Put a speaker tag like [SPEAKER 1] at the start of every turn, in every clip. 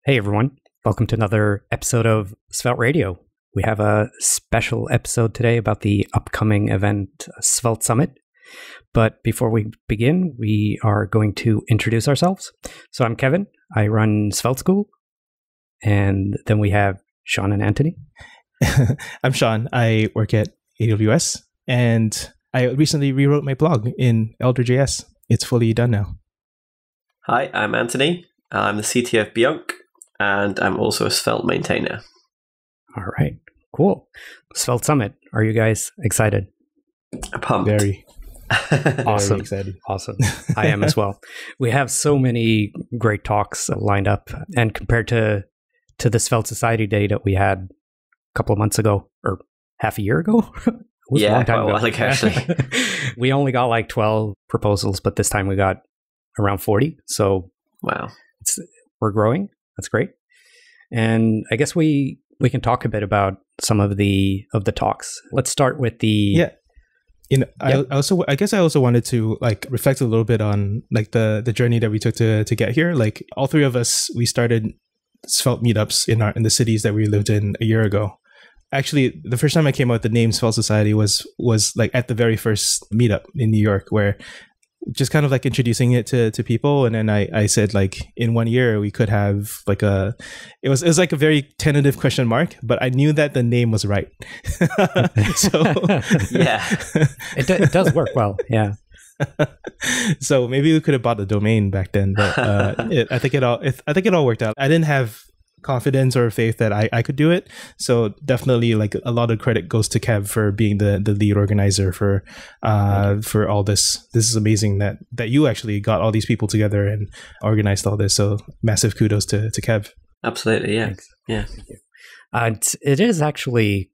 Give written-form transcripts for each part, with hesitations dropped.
[SPEAKER 1] Hey everyone, welcome to another episode of Svelte Radio. We have a special episode today about the upcoming event, Svelte Summit. But before we begin, we are going to introduce ourselves. So I'm Kevin, I run Svelte School. And then we have Shawn and Antony.
[SPEAKER 2] I'm Shawn, I work at AWS, and I recently rewrote my blog in Elder.js. It's fully done now.
[SPEAKER 3] Hi, I'm Antony. I'm the CTO of Beyonk, and I'm also a Svelte maintainer.
[SPEAKER 1] All right, cool. Svelte Summit. Are you guys excited?
[SPEAKER 3] Pumped.
[SPEAKER 2] Very.
[SPEAKER 1] Awesome.
[SPEAKER 2] Very excited.
[SPEAKER 1] Awesome. I am as well. We have so many great talks lined up, and compared to the Svelte Society day that we had a couple of months ago, or half a year ago?
[SPEAKER 3] Yeah, quite a while ago, actually.
[SPEAKER 1] We only got like 12 proposals, but this time we got around 40. So
[SPEAKER 3] wow,
[SPEAKER 1] we're growing. That's great. And I guess we can talk a bit about some of the talks. Let's start with the
[SPEAKER 2] I also wanted to like reflect a little bit on like the journey that we took to get here. Like all three of us, we started Svelte meetups in the cities that we lived in a year ago. Actually, the first time I came out with the name Svelte Society was like at the very first meetup in New York, where just kind of like introducing it to people. And then I said like in 1 year we could have like it was like a very tentative question mark, but I knew that the name was right. So
[SPEAKER 3] yeah,
[SPEAKER 1] it does work well. Yeah.
[SPEAKER 2] So maybe we could have bought the domain back then, but I think it all worked out. I didn't have confidence or faith that I could do it, so definitely like a lot of credit goes to Kev for being the lead organizer for all this. This is amazing that you actually got all these people together and organized all this, so massive kudos to Kev.
[SPEAKER 3] Absolutely. Yeah.
[SPEAKER 1] Thanks.
[SPEAKER 3] Yeah.
[SPEAKER 1] It is actually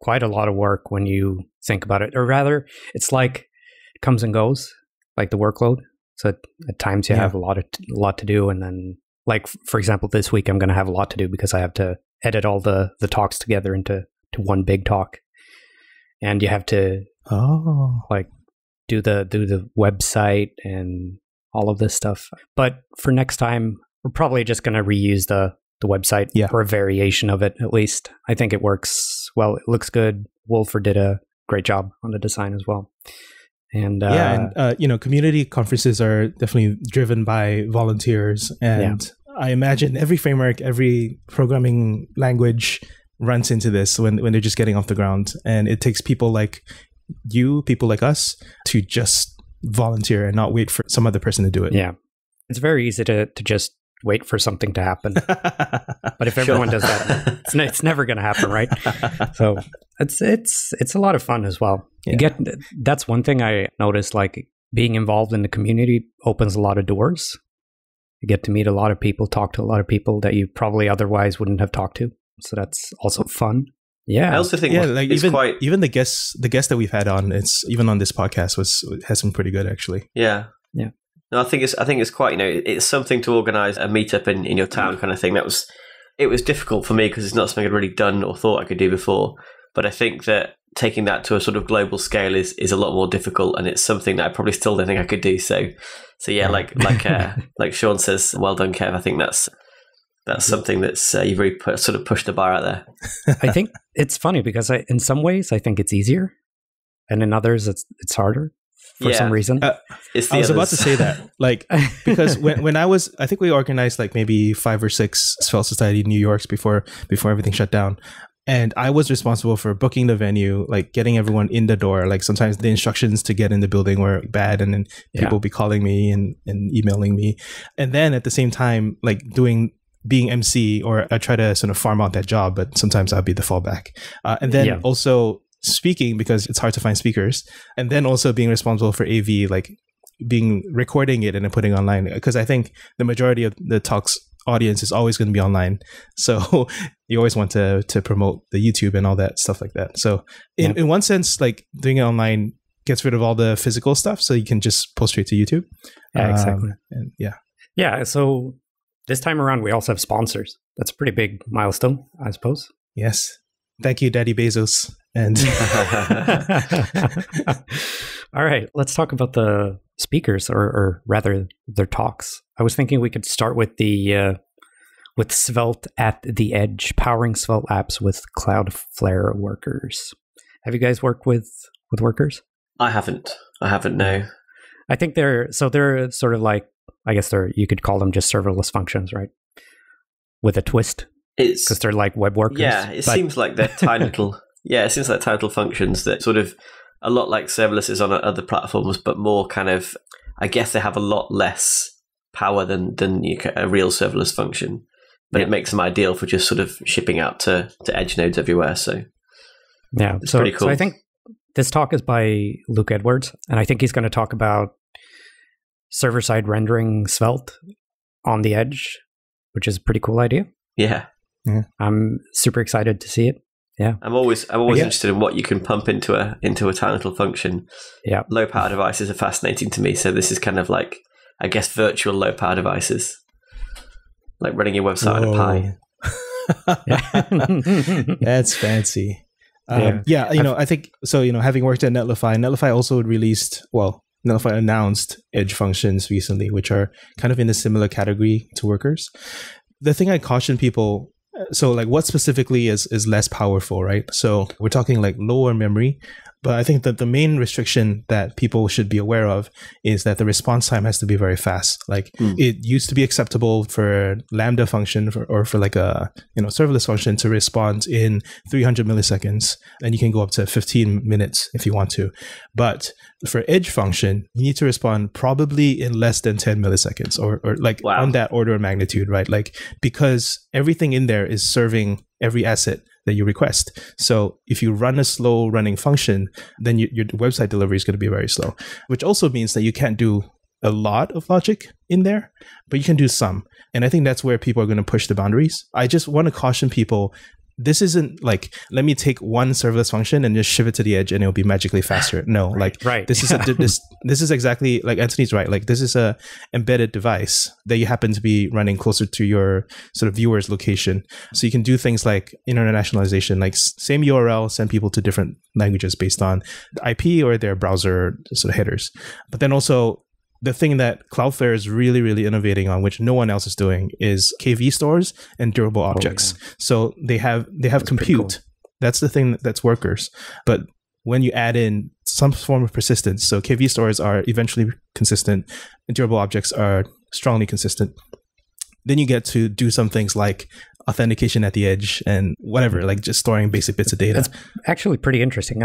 [SPEAKER 1] quite a lot of work when you think about it, or rather it's like it comes and goes, like the workload. So at times you have a lot to do, and then like, for example, this week I'm going to have a lot to do because I have to edit all the talks together into one big talk, and you have to like do the website and all of this stuff. But for next time, we're probably just going to reuse the website or a variation of it. At least I think it works well. It looks good. Wolfer did a great job on the design as well. And
[SPEAKER 2] community conferences are definitely driven by volunteers, and I imagine every framework, every programming language runs into this when they're just getting off the ground, and it takes people like you, people like us, to just volunteer and not wait for some other person to do it.
[SPEAKER 1] Yeah, it's very easy to just wait for something to happen, but if everyone does that, it's never going to happen, right? So it's a lot of fun as well.
[SPEAKER 2] Yeah.
[SPEAKER 1] That's one thing I noticed, like being involved in the community opens a lot of doors. You get to meet a lot of people, talk to a lot of people that you probably otherwise wouldn't have talked to. So that's also fun. Yeah.
[SPEAKER 3] I also think
[SPEAKER 2] like even the guests that we've had on, it's even on this podcast has been pretty good actually.
[SPEAKER 3] Yeah.
[SPEAKER 1] Yeah.
[SPEAKER 3] No, I think it's quite, it's something to organize a meetup in your town kind of thing. It was difficult for me because it's not something I'd really done or thought I could do before. But I think that taking that to a sort of global scale is a lot more difficult, and it's something that I probably still don't think I could do. So yeah, like Shawn says, well done, Kev. I think that's something that's you've really sort of pushed the bar out there.
[SPEAKER 1] I think it's funny because in some ways I think it's easier, and in others it's harder for some reason.
[SPEAKER 2] I was about to say that, like, because when I think we organized like maybe 5 or 6 Svelte Society New Yorks before everything shut down. And I was responsible for booking the venue, like getting everyone in the door. Like sometimes the instructions to get in the building were bad, and then people would be calling me and emailing me. And then at the same time, like being MC, or I try to sort of farm out that job, but sometimes I'll be the fallback. And then also speaking, because it's hard to find speakers. And then also being responsible for AV, like recording it and then putting online. Because I think the majority of the talks audience is always going to be online, so you always want to promote the YouTube and all that stuff like that. So in one sense, like doing it online gets rid of all the physical stuff, so you can just post straight to YouTube.
[SPEAKER 1] Exactly.
[SPEAKER 2] And
[SPEAKER 1] so this time around we also have sponsors. That's a pretty big milestone, I suppose.
[SPEAKER 2] Yes, thank you, Daddy Bezos. And
[SPEAKER 1] all right, let's talk about the speakers, or rather their talks. I was thinking we could start with the with Svelte at the edge, powering Svelte apps with Cloudflare workers. Have you guys worked with workers?
[SPEAKER 3] I haven't, no.
[SPEAKER 1] I think they're sort of like, I guess you could call them just serverless functions, right? With a twist. Because they're like web workers.
[SPEAKER 3] Yeah, it seems like they're tiny little, tiny little functions that sort of, a lot like serverless on other platforms, but more kind of, I guess they have a lot less power than a real serverless function. But it makes them ideal for just sort of shipping out to edge nodes everywhere. So
[SPEAKER 1] yeah,
[SPEAKER 3] it's pretty cool.
[SPEAKER 1] So I think this talk is by Luke Edwards, and I think he's going to talk about server-side rendering Svelte on the edge, which is a pretty cool idea.
[SPEAKER 3] Yeah.
[SPEAKER 1] I'm super excited to see it. Yeah.
[SPEAKER 3] I'm always interested in what you can pump into a tiny little function.
[SPEAKER 1] Yeah.
[SPEAKER 3] Low power devices are fascinating to me. So this is kind of like, I guess, virtual low power devices. Like running your website on a Pi.
[SPEAKER 2] That's fancy. I think so. Having worked at Netlify also Netlify announced edge functions recently, which are kind of in a similar category to workers. The thing I caution people, so like what specifically is less powerful, right? So we're talking like lower memory. But I think that the main restriction that people should be aware of is that the response time has to be very fast. Like it used to be acceptable for Lambda function or for like a serverless function to respond in 300 milliseconds, and you can go up to 15 minutes if you want to. But for edge function, you need to respond probably in less than 10 milliseconds or like on that order of magnitude, right? Like because everything in there is serving every asset that you request. So if you run a slow running function, then your website delivery is going to be very slow, which also means that you can't do a lot of logic in there, but you can do some. And I think that's where people are going to push the boundaries. I just want to caution people, this isn't like, let me take one serverless function and just shove it to the edge and it'll be magically faster. No, this is exactly like Antony's right. Like this is a embedded device that you happen to be running closer to your sort of viewer's location. So you can do things like internationalization, like same URL, send people to different languages based on the IP or their browser sort of headers. But then also, the thing that Cloudflare is really, really innovating on, which no one else is doing, is KV stores and durable objects. So they have compute. Cool. That's the thing that's workers. But when you add in some form of persistence, so KV stores are eventually consistent, and durable objects are strongly consistent, then you get to do some things like authentication at the edge and whatever, like just storing basic bits of data.
[SPEAKER 1] That's actually pretty interesting.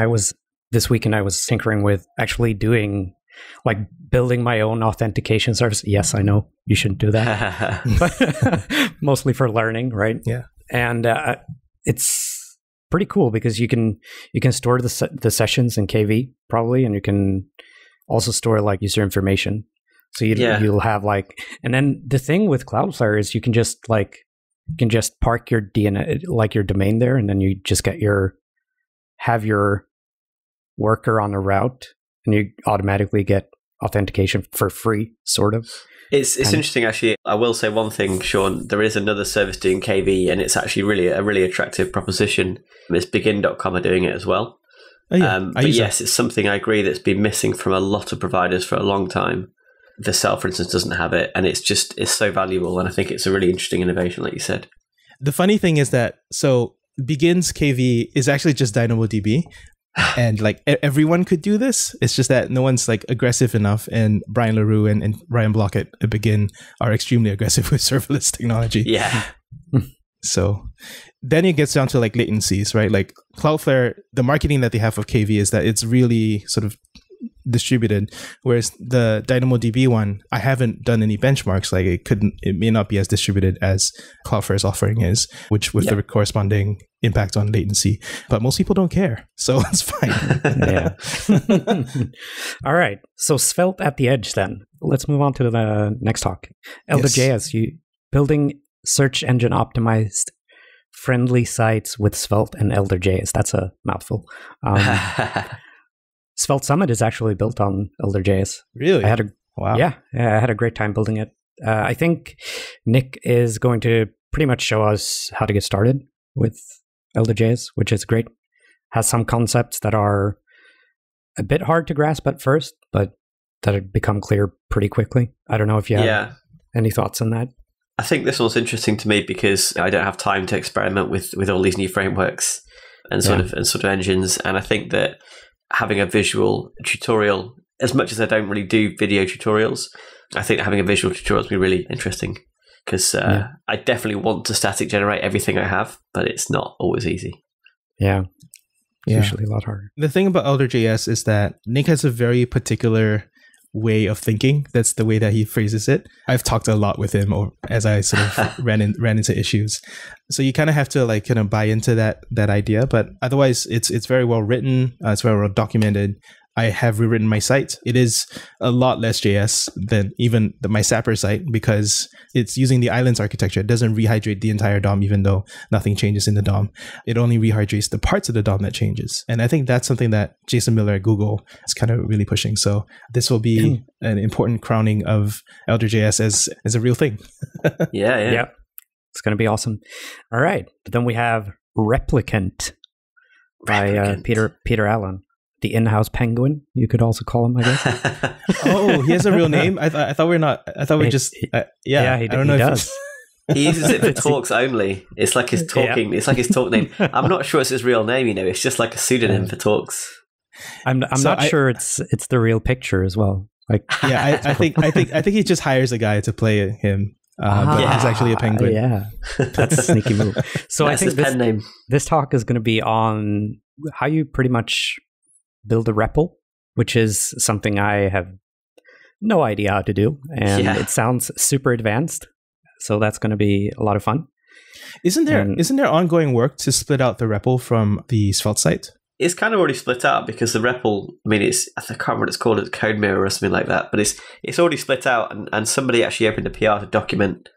[SPEAKER 1] This weekend I was tinkering with actually doing, like, building my own authentication service. Yes, I know you shouldn't do that, but mostly for learning, right?
[SPEAKER 2] Yeah.
[SPEAKER 1] And it's pretty cool because you can store the sessions in KV probably, and you can also store like user information. So you'll have like, and then the thing with Cloudflare is you can just park your DNS, like your domain there, and then you just have your worker on a route, and you automatically get authentication for free, sort of.
[SPEAKER 3] It's interesting, actually. I will say one thing, Shawn. There is another service doing KV, and it's actually really a really attractive proposition. It's Begin.com are doing it as well.
[SPEAKER 2] Oh, yeah.
[SPEAKER 3] But yes, it's something I agree that's been missing from a lot of providers for a long time. Vercel, for instance, doesn't have it, and it's so valuable, and I think it's a really interesting innovation, like you said.
[SPEAKER 2] The funny thing is that, so Begin's KV is actually just DynamoDB, and like everyone could do this. It's just that no one's like aggressive enough, and Brian LaRue and Ryan Block at Begin are extremely aggressive with serverless technology.
[SPEAKER 3] Yeah.
[SPEAKER 2] So then it gets down to like latencies, right? Like Cloudflare, the marketing that they have of KV is that it's really sort of distributed, whereas the DynamoDB one, I haven't done any benchmarks. Like it may not be as distributed as Cloudflare's offering is, which with the corresponding impact on latency. But most people don't care, so it's fine.
[SPEAKER 1] Yeah. All right. So Svelte at the edge. Then let's move on to the next talk. Elder.js, you building search engine optimized friendly sites with Svelte and Elder.js. That's a mouthful. Svelte Summit is actually built on Elder.js.
[SPEAKER 2] Really?
[SPEAKER 1] Wow. Yeah, I had a great time building it. I think Nick is going to pretty much show us how to get started with Elder.js, which is great. Has some concepts that are a bit hard to grasp at first, but that have become clear pretty quickly. I don't know if you have any thoughts on that.
[SPEAKER 3] I think this one's interesting to me because I don't have time to experiment with all these new frameworks and sort of engines. And I think that having a visual tutorial, as much as I don't really do video tutorials, I think having a visual tutorial would be really interesting because I definitely want to static generate everything I have, but it's not always easy.
[SPEAKER 1] Yeah. Usually a lot harder.
[SPEAKER 2] The thing about Elder.js is that Nick has a very particular way of thinking. That's the way that he phrases it. I've talked a lot with him as I sort of ran into issues. So you kind of have to like kind of buy into that idea. But otherwise, it's very well written. It's very well documented. I have rewritten my site. It is a lot less JS than even my Sapper site because it's using the islands architecture. It doesn't rehydrate the entire DOM, even though nothing changes in the DOM. It only rehydrates the parts of the DOM that changes. And I think that's something that Jason Miller at Google is kind of really pushing. So this will be an important crowning of Elder.js as a real thing.
[SPEAKER 3] Yeah.
[SPEAKER 1] It's going to be awesome. All right. But then we have Replicant by Peter Allen. The in-house penguin, you could also call him, I guess.
[SPEAKER 2] Oh, he has a real name? I thought we're not. I thought we just.
[SPEAKER 1] He
[SPEAKER 2] I don't know.
[SPEAKER 1] He does.
[SPEAKER 3] He uses it for talks only. It's like his talking. Yeah. It's like his talk name. I'm not sure it's his real name. It's just like a pseudonym for talks.
[SPEAKER 1] I'm not sure it's the real picture as well. Like,
[SPEAKER 2] I think he just hires a guy to play him. But he's actually a penguin.
[SPEAKER 1] Yeah, that's a sneaky move. So
[SPEAKER 3] that's
[SPEAKER 1] I think
[SPEAKER 3] his pen name.
[SPEAKER 1] This talk is going to be on how you pretty much build a REPL, which is something I have no idea how to do, and it sounds super advanced. So that's going to be a lot of fun.
[SPEAKER 2] Isn't there ongoing work to split out the REPL from the Svelte site?
[SPEAKER 3] It's kind of already split out because the REPL, I can't remember what it's called, it's Code Mirror or something like that, but it's already split out, and somebody actually opened a PR to document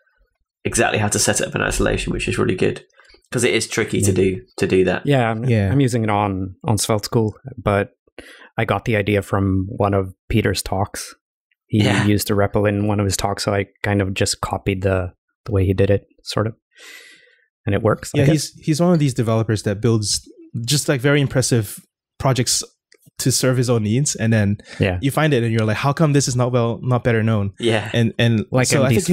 [SPEAKER 3] exactly how to set it up in isolation, which is really good. Because it is tricky to do that.
[SPEAKER 1] Yeah, I'm using it on Svelte School, but I got the idea from one of Peter's talks. He used a REPL in one of his talks, so I kind of just copied the way he did it, sort of, and it works.
[SPEAKER 2] Yeah, he's one of these developers that builds just like very impressive projects to serve his own needs, and then you find it, and you're like, how come this is not better known?
[SPEAKER 3] Yeah,
[SPEAKER 2] and
[SPEAKER 1] like
[SPEAKER 2] so I think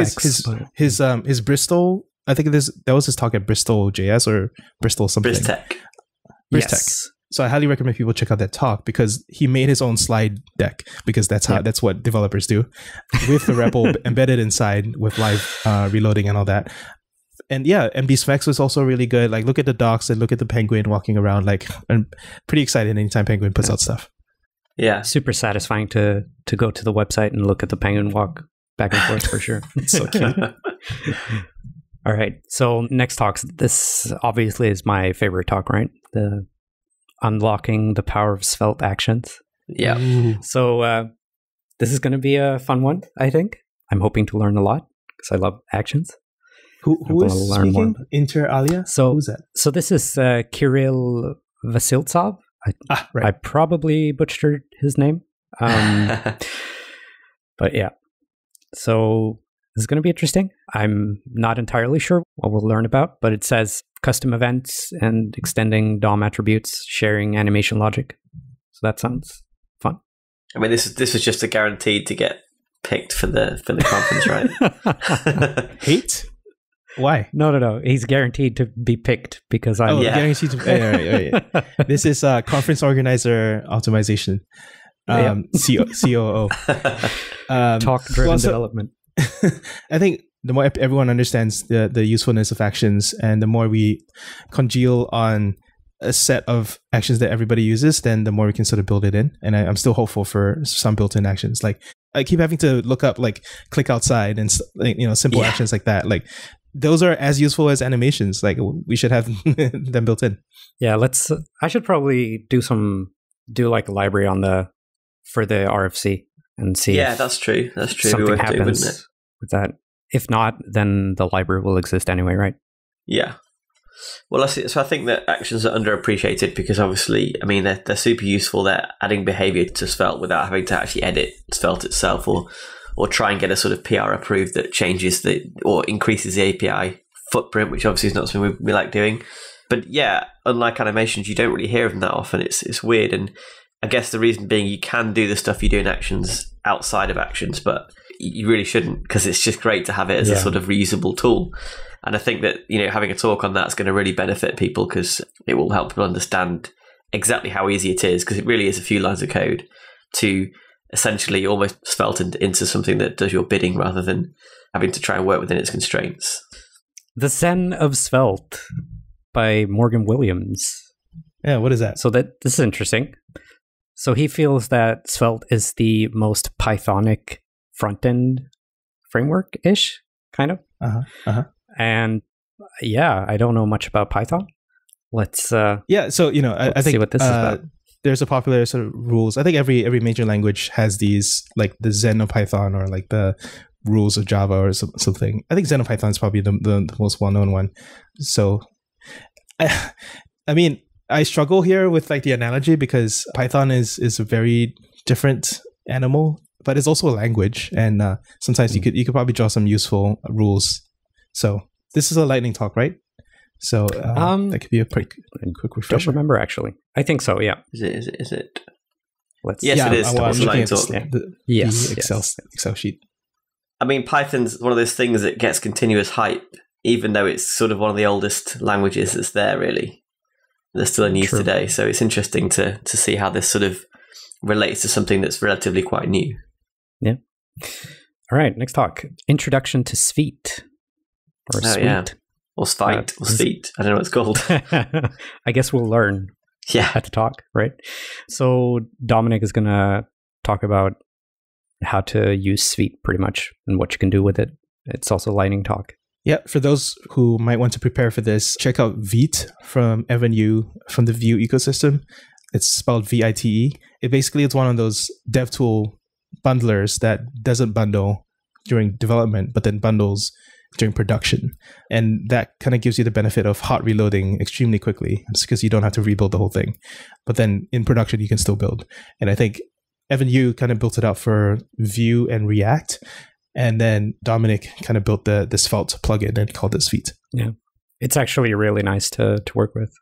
[SPEAKER 2] his Bristol. I think that was his talk at Bristol.js or Bristol something.
[SPEAKER 3] BrizTech.
[SPEAKER 2] BrizTech. So I highly recommend people check out that talk because he made his own slide deck because that's what developers do with the REPL embedded inside with live reloading and all that. And MB Specs was also really good. Like look at the docs and look at the penguin walking around. Like I'm pretty excited anytime Penguin puts out stuff.
[SPEAKER 3] Yeah,
[SPEAKER 1] super satisfying to go to the website and look at the penguin walk back and forth for sure.
[SPEAKER 2] It's so cute.
[SPEAKER 1] All right. So next talks. This obviously is my favorite talk, right? The unlocking the power of Svelte actions.
[SPEAKER 3] Yeah.
[SPEAKER 1] Ooh. So this is going to be a fun one, I think. I'm hoping to learn a lot because I love actions.
[SPEAKER 2] Who is speaking? Inter alia?
[SPEAKER 1] So
[SPEAKER 2] who's that?
[SPEAKER 1] So this is Kirill Vasiltsov.
[SPEAKER 2] Right.
[SPEAKER 1] I probably butchered his name. But yeah. So this is going to be interesting. I'm not entirely sure what we'll learn about, but it says custom events and extending DOM attributes, sharing animation logic. So that sounds fun.
[SPEAKER 3] I mean, this is just a guaranteed to get picked for the conference, right?
[SPEAKER 2] Hate? Why?
[SPEAKER 1] No. He's guaranteed to be picked because I'm
[SPEAKER 2] guaranteed to. Right. This is conference organizer optimization. COO.
[SPEAKER 1] Talk-driven development.
[SPEAKER 2] I think the more everyone understands the usefulness of actions, and the more we congeal on a set of actions that everybody uses, then the more we can sort of build it in. And I'm still hopeful for some built-in actions. Like I keep having to look up like click outside and simple actions like that. Like those are as useful as animations. Like we should have them built in.
[SPEAKER 1] Yeah, I should probably do like a library for the RFC and see.
[SPEAKER 3] Yeah, that's true. That's true.
[SPEAKER 1] Something happens with that. If not, then the library will exist anyway, right?
[SPEAKER 3] Yeah. Well, so I think that actions are underappreciated because obviously, I mean, they're super useful. They're adding behavior to Svelte without having to actually edit Svelte itself or try and get a sort of PR approved that changes or increases the API footprint, which obviously is not something we like doing. But yeah, unlike animations, you don't really hear of them that often. It's weird. And I guess the reason being you can do the stuff you do in actions outside of actions, but you really shouldn't, because it's just great to have it as a sort of reusable tool. And I think that, having a talk on that's going to really benefit people, because it will help people understand exactly how easy it is, because it really is a few lines of code to essentially almost svelte into something that does your bidding rather than having to try and work within its constraints.
[SPEAKER 1] The Zen of Svelte by Morgan Williams.
[SPEAKER 2] Yeah, what is that?
[SPEAKER 1] So this is interesting. So he feels that Svelte is the most Pythonic front-end framework-ish, kind of. And I don't know much about Python. Let's
[SPEAKER 2] so I think
[SPEAKER 1] see what this is about.
[SPEAKER 2] There's a popular sort of rules. I think every major language has these, like the Zen of Python or like the rules of Java or something. I think Zen of Python is probably the most well-known one. So, I mean, I struggle here with like the analogy, because Python is a very different animal, but it's also a language, and sometimes you could probably draw some useful rules. So this is a lightning talk, right? So that could be a quick refresher.
[SPEAKER 1] Don't remember, actually. I think so. Yeah.
[SPEAKER 3] Is it?
[SPEAKER 1] Yes,
[SPEAKER 3] it is.
[SPEAKER 2] I'm looking at
[SPEAKER 1] the
[SPEAKER 2] Excel sheet.
[SPEAKER 3] I mean, Python's one of those things that gets continuous hype, even though it's sort of one of the oldest languages that's there, really. They're still in use today. So it's interesting to see how this sort of relates to something that's relatively quite new.
[SPEAKER 1] Yeah. All right, next talk. Introduction to Svelte. Or Svelte.
[SPEAKER 3] Yeah. Or Svelte. Or Svelte. I don't know what it's called.
[SPEAKER 1] I guess we'll learn at the talk, right? So Dominic is going to talk about how to use Svelte pretty much and what you can do with it. It's also lightning talk.
[SPEAKER 2] Yeah, for those who might want to prepare for this, check out Vite from Evan Yu from the Vue ecosystem. It's spelled Vite. It basically is one of those dev tool bundlers that doesn't bundle during development, but then bundles during production. And that kind of gives you the benefit of hot reloading extremely quickly. It's because you don't have to rebuild the whole thing. But then in production, you can still build. And I think Evan Yu kind of built it out for Vue and React. And then Dominic kind of built the Svelte plugin and called it Svelte.
[SPEAKER 1] Yeah. It's actually really nice to work with.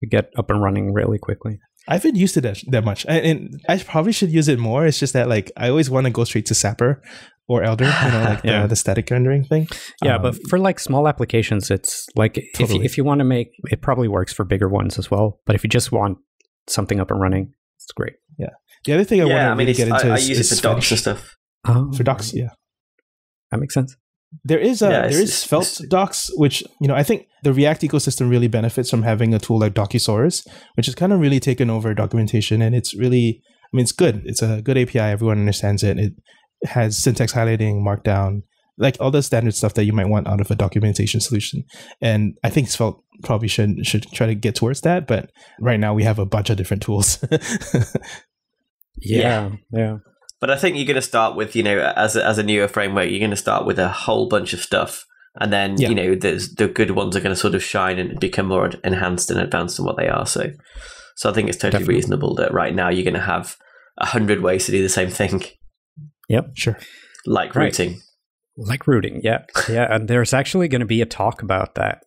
[SPEAKER 1] You get up and running really quickly.
[SPEAKER 2] I haven't used it that much. And I probably should use it more. It's just that like I always want to go straight to Sapper or Elder, the static rendering thing.
[SPEAKER 1] Yeah, but for like small applications, it's like if you want to make, it probably works for bigger ones as well. But if you just want something up and running, it's great.
[SPEAKER 2] Yeah. The other thing I want to really get into is
[SPEAKER 3] I use it for docs and stuff.
[SPEAKER 2] For docs, yeah.
[SPEAKER 1] That makes sense.
[SPEAKER 2] There is Svelte docs, which, I think the React ecosystem really benefits from having a tool like Docusaurus, which has kind of really taken over documentation. And it's really, it's good. It's a good API. Everyone understands it. It has syntax highlighting, markdown, like all the standard stuff that you might want out of a documentation solution. And I think Svelte probably should try to get towards that. But right now we have a bunch of different tools.
[SPEAKER 1] Yeah.
[SPEAKER 3] But I think you're going to start with, as a newer framework, you're going to start with a whole bunch of stuff. And then, the good ones are going to sort of shine and become more enhanced and advanced than what they are. So I think it's totally reasonable that right now you're going to have 100 ways to do the same thing.
[SPEAKER 1] Yep, sure.
[SPEAKER 3] Like routing.
[SPEAKER 1] Like routing, yeah. Yeah, and there's actually going to be a talk about that.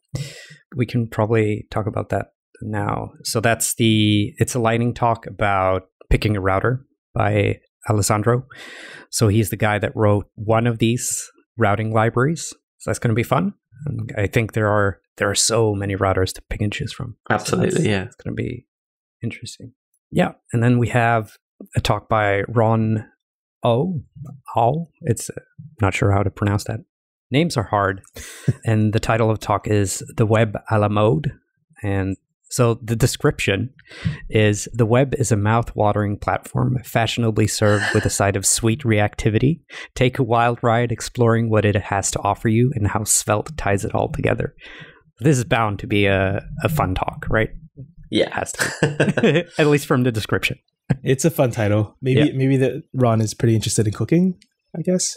[SPEAKER 1] We can probably talk about that now. So it's a lightning talk about picking a router by Alessandro. So he's the guy that wrote one of these routing libraries. So that's going to be fun. And I think there are so many routers to pick and choose from.
[SPEAKER 3] Absolutely,
[SPEAKER 1] so it's going to be interesting. Yeah, and then we have a talk by Ron It's not sure how to pronounce that. Names are hard. And the title of the talk is The Web a la Mode. And so the description is, the web is a mouth-watering platform fashionably served with a side of sweet reactivity. Take a wild ride exploring what it has to offer you and how Svelte ties it all together. This is bound to be a fun talk, right?
[SPEAKER 3] Yeah.
[SPEAKER 1] It has to. At least from the description.
[SPEAKER 2] It's a fun title. Maybe that Ron is pretty interested in cooking, I guess.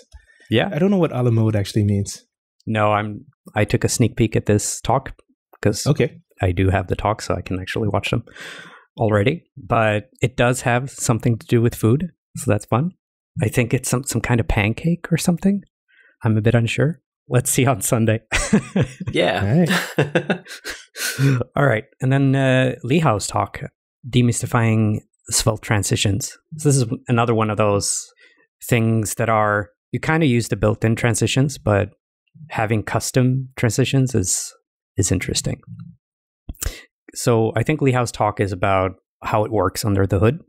[SPEAKER 1] Yeah.
[SPEAKER 2] I don't know what a la mode actually means.
[SPEAKER 1] No, I took a sneak peek at this talk because I do have the talk, so I can actually watch them already. But it does have something to do with food, so that's fun. I think it's some kind of pancake or something. I'm a bit unsure. Let's see on Sunday.
[SPEAKER 3] Yeah.
[SPEAKER 2] All right.
[SPEAKER 1] All right. And then Lihao's talk, demystifying Svelte transitions. So this is another one of those things that are you kind of use the built-in transitions, but having custom transitions is interesting. So I think Lee Howe's talk is about how it works under the hood,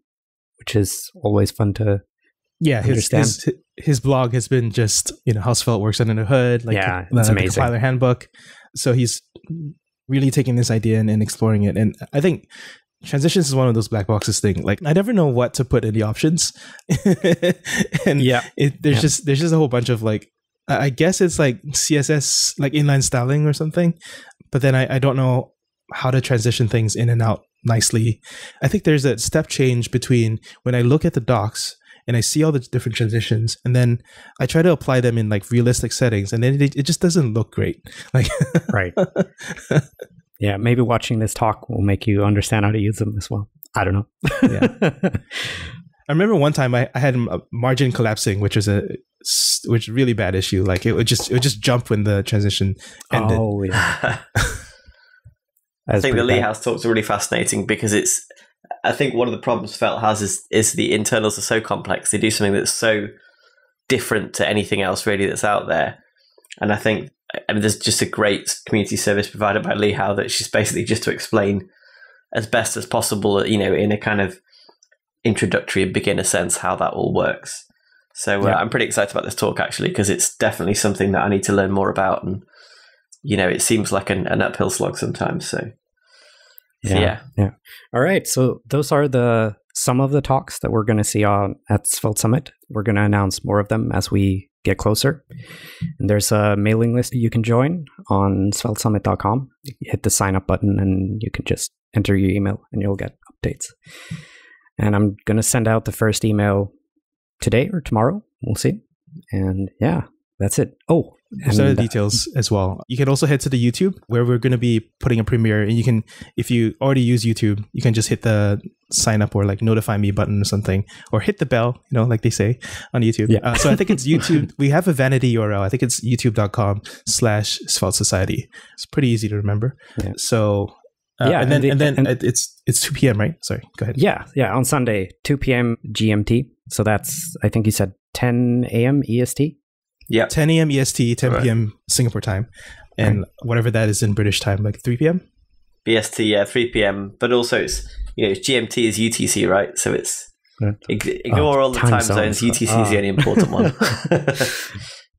[SPEAKER 1] which is always fun to understand.
[SPEAKER 2] His blog has been just, how Svelte works under the hood, like
[SPEAKER 1] it's amazing.
[SPEAKER 2] The compiler handbook. So he's really taking this idea and exploring it. And I think transitions is one of those black boxes thing. Like, I never know what to put in the options. And there's just a whole bunch of like, I guess it's like CSS, like inline styling or something. But then I don't know how to transition things in and out nicely. I think there's a step change between when I look at the docs and I see all the different transitions, and then I try to apply them in like realistic settings, and then it just doesn't look great. Like,
[SPEAKER 1] right. Yeah, maybe watching this talk will make you understand how to use them as well. I don't know.
[SPEAKER 2] Yeah. I remember one time I had a margin collapsing, which is a really bad issue. Like it would just jump when the transition ended.
[SPEAKER 1] Oh yeah.
[SPEAKER 3] I think the Lee Howe talks are really fascinating because I think one of the problems Svelte has is the internals are so complex. They do something that's so different to anything else really that's out there. And I think there's just a great community service provided by Lee Howe that she's basically just to explain as best as possible, in a kind of introductory and beginner sense how that all works. So I'm pretty excited about this talk actually, because it's definitely something that I need to learn more about. And, it seems like an uphill slog sometimes. So yeah.
[SPEAKER 1] All right. So those are some of the talks that we're going to see at Svelte Summit. We're going to announce more of them as we get closer. And there's a mailing list that you can join on sveltesummit.com. You hit the sign up button and you can just enter your email and you'll get updates. And I'm going to send out the first email today or tomorrow. We'll see. And that's it. Oh,
[SPEAKER 2] there's other details as well. You can also head to the YouTube where we're going to be putting a premiere, and you can, if you already use YouTube, you can just hit the sign up or like notify me button or something, or hit the bell, like they say on YouTube. Yeah. So I think it's YouTube. We have a vanity URL. I think it's youtube.com/Svelte Society. It's pretty easy to remember. Yeah. So and then it's 2 p.m. right? Sorry, go ahead.
[SPEAKER 1] Yeah. On Sunday, 2 p.m. GMT. So that's, I think you said 10 a.m. EST.
[SPEAKER 3] Yeah,
[SPEAKER 2] 10 a.m. EST, 10 p.m. Singapore time, and whatever that is in British time, like 3 p.m.
[SPEAKER 3] BST, 3 p.m. But also it's GMT is UTC, right? So it's ignore all the time zones. UTC is the only important one.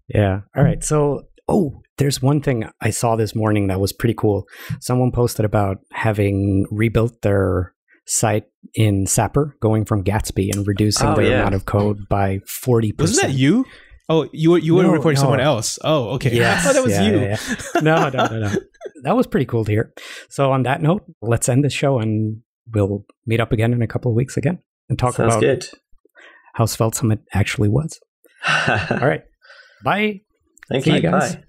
[SPEAKER 1] Yeah. All right. So there's one thing I saw this morning that was pretty cool. Someone posted about having rebuilt their site in Sapper, going from Gatsby and reducing their amount of code by 40%.
[SPEAKER 2] Wasn't that you? Oh, you were reporting someone else. Oh, okay.
[SPEAKER 1] Yes,
[SPEAKER 2] I thought that was you.
[SPEAKER 1] Yeah. No. That was pretty cool to hear. So on that note, let's end this show and we'll meet up again in a couple of weeks again and talk about how Svelte Summit actually was. All right. Bye.
[SPEAKER 3] Thank you, guys. Bye.